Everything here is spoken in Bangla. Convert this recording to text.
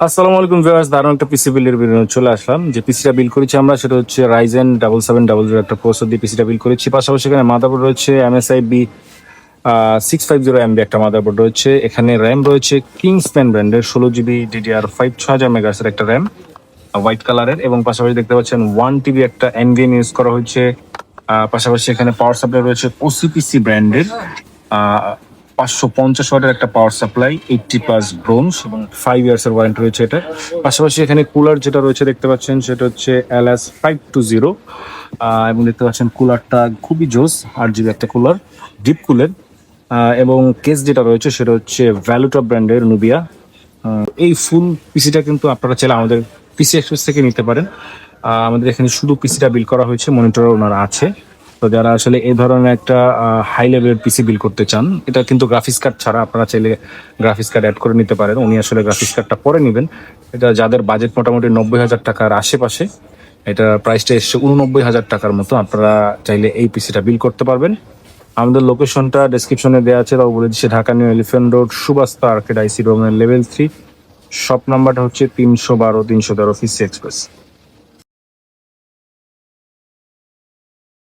আসসালামু আলাইকুম ভিউয়ার্স, দারুণ একটা পিসি বিলের ভিডিও চলে আসলাম। যে পিসিটা বিল করেছি আমরা সেটা হচ্ছে রাইজেন 7700 একটা প্রসেসর দিয়ে পিসিটা বিল করেছি। পাশাপাশি এখানে মাদারবোর্ড রয়েছে MSI B650MB একটা মাদারবোর্ড রয়েছে। এখানে র্যাম রয়েছে কিংসম্যান ব্র্যান্ডের 16GB DDR5 6000 মেগাহার্টজের একটা র্যাম হোয়াইট কালারের, এবং পাশাপাশি দেখতে পাচ্ছেন 1TB একটা NVMe ইউজ করা হয়েছে। পাশাপাশি এখানে পাওয়ার সাপ্লাই রয়েছে OCPC ব্র্যান্ডের 550 ওয়াটের একটা পাওয়ার সাপ্লাই, 80+ ব্রোঞ্জ এবং 5 ইয়ার্স এর ওয়ারেন্টি রয়েছে এটা। পাশাপাশি এখানে কুলার যেটা রয়েছে দেখতে পাচ্ছেন সেটা হচ্ছে LS520, এবং দেখতে পাচ্ছেন কুলারটা খুবই জোস, 8GB একটা কুলার, ডিপ কুলের। এবং কেস যেটা রয়েছে সেটা হচ্ছে ভ্যালুটপ ব্র্যান্ডের নুবিয়া। এই ফুল পিসিটা কিন্তু আপনারা চাইলে আমাদের পিসি এক্সপ্রেস থেকে নিতে পারেন। আমাদের এখানে শুধু পিসিটা বিল করা হয়েছে, মনিটর ওনারা আছে। তো যারা আসলে এই ধরনের একটা হাই লেভেলের পিসি বিল করতে চান, এটা কিন্তু গ্রাফিক্স কার্ড ছাড়া, আপনারা চাইলে গ্রাফিক্স কার্ড অ্যাড করে নিতে পারেন। উনি আসলে গ্রাফিক্স কার্ডটা পরে নেবেন। এটা যাদের বাজেট মোটামুটি 90,000 টাকার আশেপাশে, এটা প্রাইসটা এসছে 89,000 টাকার মতো, আপনারা চাইলে এই পিসিটা বিল করতে পারবেন। আমাদের লোকেশনটা ডেসক্রিপশনে দেওয়া আছে, তাও বলে দিচ্ছি, Dhaka new elephant road, Subastu arcade, IC রোমের লেভেল 3। শপ নাম্বারটা হচ্ছে 312 313 পিসি এক্সপ্রেস।